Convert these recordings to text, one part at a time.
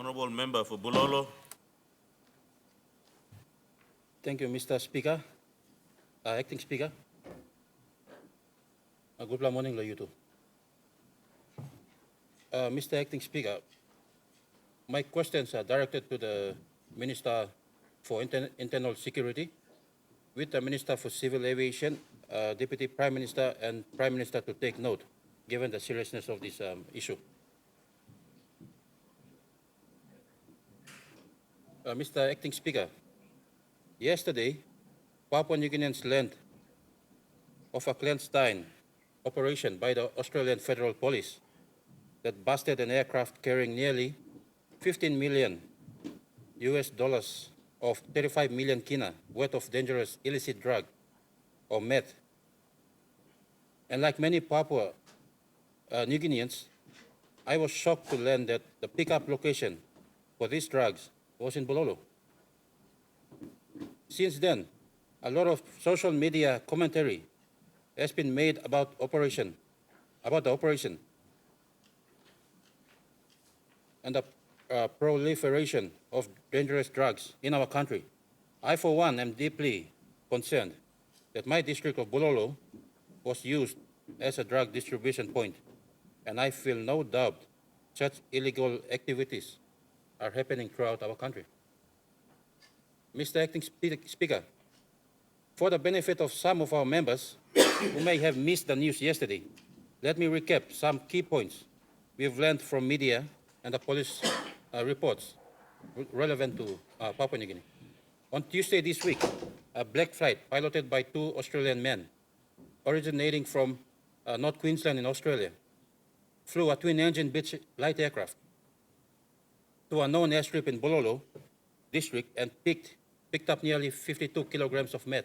Honorable Member for Bulolo. Thank you, Mr. Speaker. Acting Speaker. Good morning, you too. Mr. Acting Speaker, my questions are directed to the Minister for Internal Security, with the Minister for Civil Aviation, Deputy Prime Minister, and Prime Minister to take note, given the seriousness of this issue. Mr. Acting Speaker, yesterday, Papua New Guineans learned of a clandestine operation by the Australian Federal Police that busted an aircraft carrying nearly 15 million US dollars of 35 million kina worth of dangerous illicit drug or meth. And like many Papua New Guineans, I was shocked to learn that the pickup location for these drugs was in Bulolo. Since then, a lot of social media commentary has been made about the operation and the proliferation of dangerous drugs in our country. I, for one, am deeply concerned that my district of Bulolo was used as a drug distribution point, and I feel no doubt such illegal activities are happening throughout our country. Mr. Acting Speaker, for the benefit of some of our members who may have missed the news yesterday, let me recap some key points we've learned from media and the police reports relevant to Papua New Guinea. On Tuesday this week, a black flight piloted by two Australian men originating from North Queensland in Australia flew a twin-engine beach light aircraft to a known airstrip in Bulolo District and picked up nearly 52 kilograms of meth.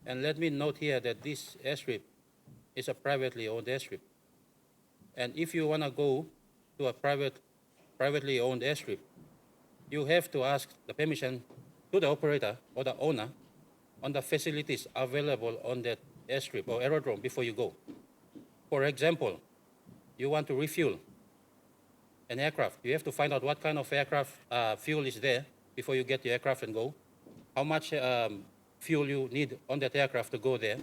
And let me note here that this airstrip is a privately owned airstrip. And if you want to go to a privately owned airstrip, you have to ask the permission to the operator or the owner on the facilities available on that airstrip or aerodrome before you go. For example, you want to refuel an aircraft. You have to find out what kind of aircraft fuel is there before you get the aircraft and go, how much fuel you need on that aircraft to go there,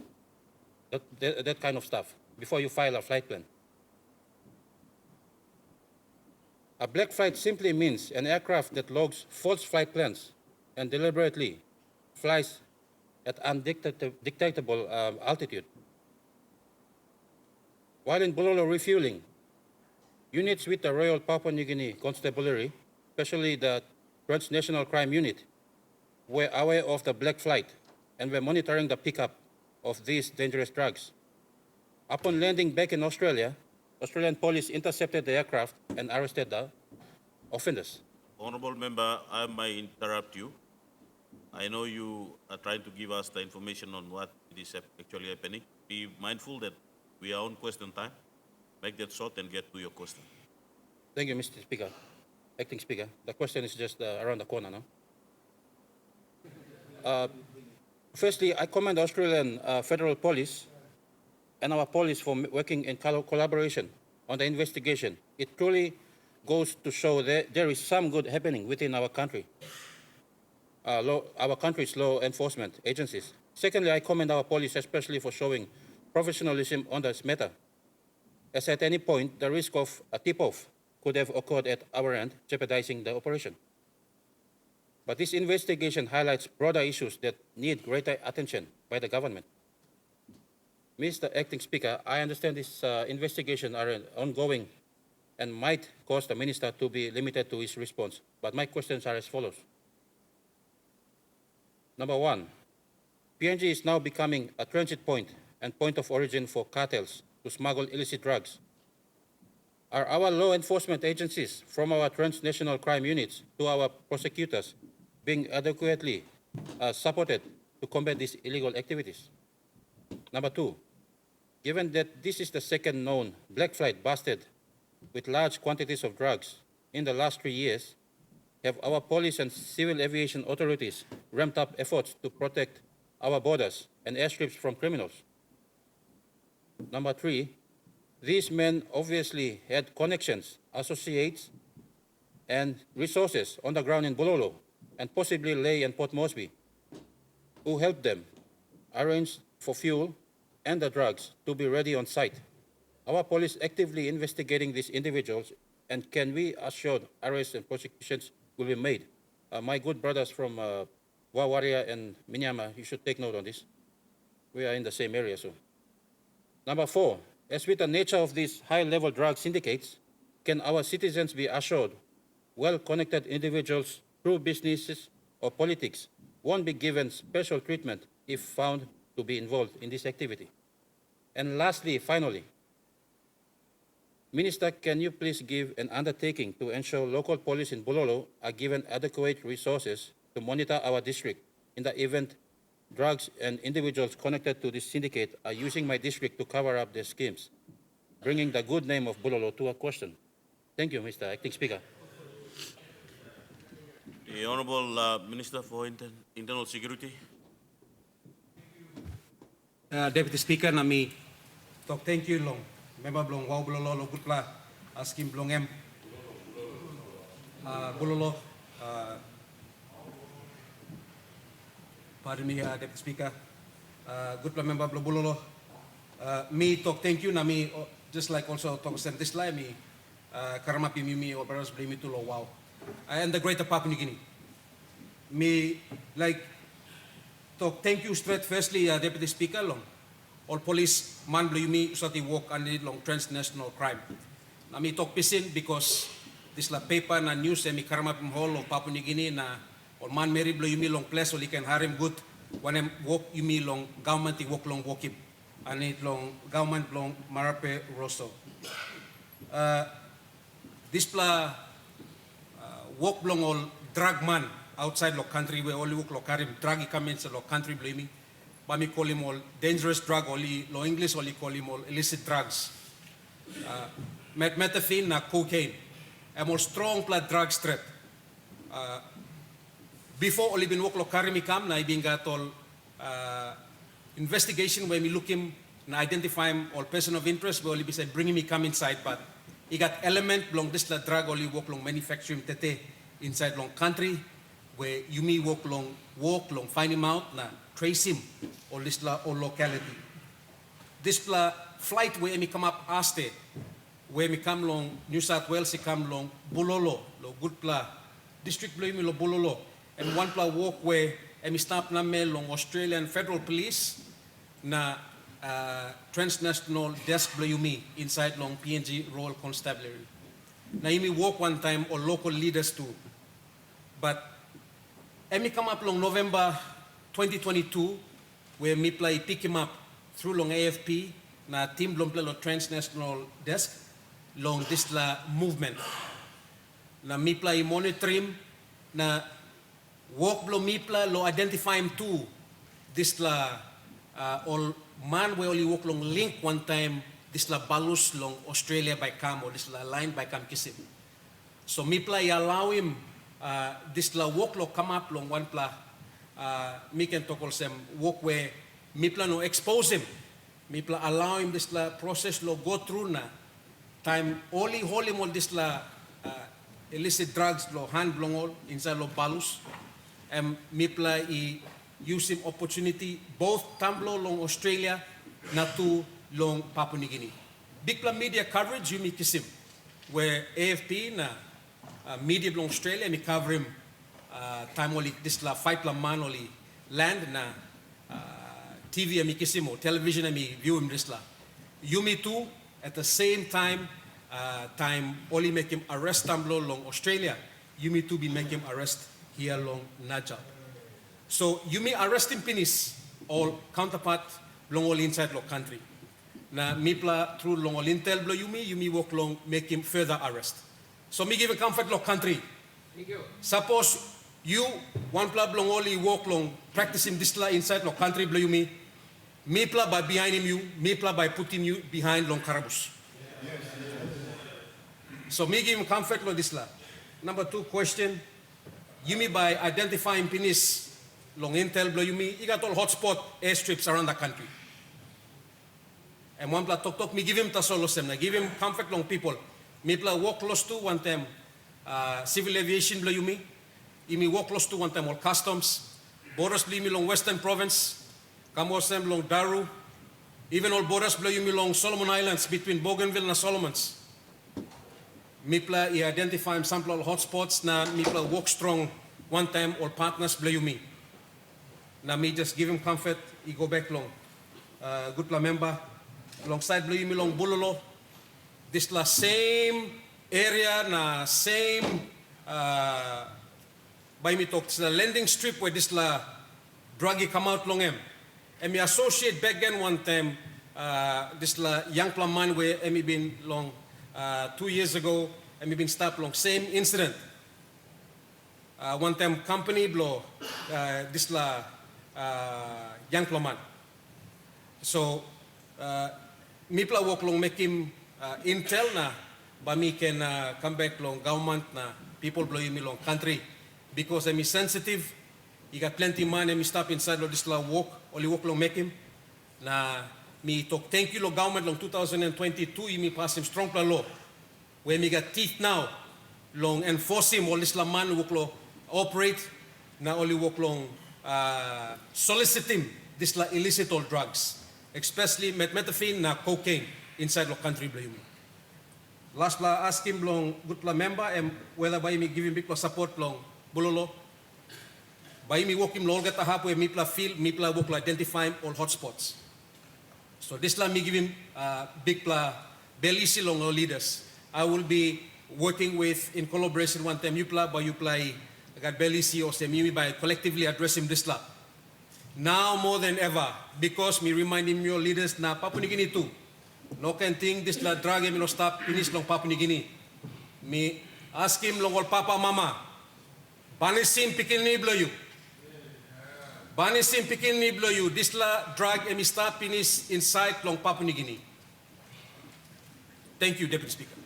that kind of stuff, before you file a flight plan. A black flight simply means an aircraft that logs false flight plans and deliberately flies at undictatable altitude. While in Bulolo refueling, units with the Royal Papua New Guinea Constabulary, especially the Transnational Crime Unit, were aware of the black flight and were monitoring the pickup of these dangerous drugs. Upon landing back in Australia, Australian police intercepted the aircraft and arrested the offenders. Honorable Member, I might interrupt you. I know you are trying to give us the information on what is actually happening. Be mindful that we are on question time. Make that short and get to your question. Thank you, Mr. Speaker. Acting Speaker, the question is just around the corner now. Firstly, I commend the Australian Federal Police and our police for working in collaboration on the investigation. It truly goes to show that there is some good happening within our country, our country's law enforcement agencies. Secondly, I commend our police especially for showing professionalism on this matter, as at any point the risk of a tip-off could have occurred at our end, jeopardizing the operation. But this investigation highlights broader issues that need greater attention by the government. Mr. Acting Speaker, I understand this investigation are ongoing and might cause the minister to be limited to his response, but my questions are as follows. Number one, PNG is now becoming a transit point and point of origin for cartels to smuggle illicit drugs. Are our law enforcement agencies, from our transnational crime units to our prosecutors, being adequately supported to combat these illegal activities? Number two, given that this is the second known black flight busted with large quantities of drugs in the last 3 years, have our police and civil aviation authorities ramped up efforts to protect our borders and airstrips from criminals? Number three, these men obviously had connections, associates, and resources on the ground in Bulolo and possibly Ley and Port Moresby, who helped them arrange for fuel and the drugs to be ready on site. Our police actively investigating these individuals, and can we assured arrests and prosecutions will be made? My good brothers from Wawaria and Minyama, you should take note on this. We are in the same area, so. Number 4, as with the nature of these high-level drug syndicates, can our citizens be assured well-connected individuals through businesses or politics won't be given special treatment if found to be involved in this activity? And lastly, finally, Minister, can you please give an undertaking to ensure local police in Bulolo are given adequate resources to monitor our district in the event drugs and individuals connected to this syndicate are using my district to cover up their schemes, bringing the good name of Bulolo to a question? Thank you, Mr. Acting Speaker. The Honorable Minister for Internal Security. Deputy Speaker, nami tok thank you long. Member blong wow Bulolo lo gutla asking blong em Bulolo. Pardon me, Deputy Speaker. Gutla member blong Bulolo. Me tok thank you nami just like also tok sen this line me karamapi mimi or perhaps blame me to lo wow. And the Greater Papua New Guinea. Me like talk thank you straight firstly, Deputy Speaker long. All police man blame me usati walk and long transnational crime. Na me talk pisin because this la paper na news mi karamapim hall of Papua New Guinea na all man meri blame me long place or can harim good when em walk you me long government walk long walk him and it long government long Morobe Rosso. This pla walk long all drug man outside lo country where only walk lo karim drug come in lo country blaming. But me call him all dangerous drug only lo English only call him all illicit drugs. Methamphetamine na cocaine. A more strong blood drugs threat. Before only been walk lo karim come na ibing got all investigation where me look him na identify him all person of interest where only be said bringing me come inside but he got element long this la drug only walk long manufacturing tete inside long country where you me walk long find him out na trace him or this la or locality. This la flight where me come up Aste where me come long New South Wales he come long Bulolo lo good pla district blame me lo Bulolo and one pla walk where me stop na me long Australian Federal Police na transnational desk blame me inside long PNG Royal Constabulary. Na me walk one time or local leaders too. But me come up long November 2022 where me play pick him up through long AFP na team long play lo transnational desk long this la movement. Na me play monitor him na walk lo me play lo identify him too this la all man we only walk long link one time this la balus long Australia by cam or this la line by cam kisim. So me play allow him this la walk lo come up long one pla me can talk also walk where me pla no expose him me pla allow him this la process lo go through na time only hold him all this la illicit drugs lo hand long all inside lo balus and me pla use him opportunity both tamblo long Australia na to long Papua New Guinea. Big pla media coverage you me kiss him where AFP na media long Australia me cover him time only this la fight la man only land na TV me kiss him or television me view him this la. You me too at the same time time only make him arrest tamblo long Australia. You me too be make him arrest here long Najab. So you may arrest him pinis all counterpart long all inside lo country. Na mipla through long all intel blow you may walk long make him further arrest. So me give a comfort lo country. Suppose you one pla long only walk long practicing this la inside lo country blow you me pla by behind him you me pla by putting you behind long karabus. So me give him comfort lo this la. Number 2 question. You may by identifying pinis long intel blow you got all hotspot airstrips around the country. And one pla talk me give him tasolo sem na give him comfort long people. Me pla walk close to one time civil aviation blo yumi. Imi walk close to one time all customs. Borders blo yumi long Western Province. Kamosem long Daru. Even all borders blo yumi long Solomon Islands between Bougainville and Solomons. Mipla I identify sample all hotspots na mipla walk strong one time all partners blo yumi. Na me just give him comfort. I go back long. Good la member. Alongside blo yumi long Bulolo. This la same area na same by me talk the landing strip where this la druggy come out long em. And me associate back then one time this la young man where me been long 2 years ago and me been stopped long same incident. One time company blow this la young man. So me pla walk long make him intel na but me can come back long government na people blow me long country because I'm sensitive. You got plenty money. Me stop inside lo this la walk only walk long make him na me talk thank you lo government long 2022 me pass him strong plan law where me got teeth now long enforce him all this la man walk lo operate na only walk long solicit him this la illicit all drugs especially methamphetamine na cocaine inside lo country blow me. Last la ask him long good la member and whether by me give him big support long Bulolo. By me walk him long at the halfway me pla feel me pla walk la identify him all hotspots. So this la me give him big pla belisi long all leaders. I will be working with in collaboration one time you pla by you play got belisi or say me by collectively address him this la. Now more than ever because me remind him your leaders na Papua New Guinea too. No can think this la drug me no stop finish long Papua New Guinea. Me ask him long all papa mama. Banisim pikin ni blow you. Banisim pikin ni blow you. This la drug me stop finish inside long Papua New Guinea. Thank you, Deputy Speaker.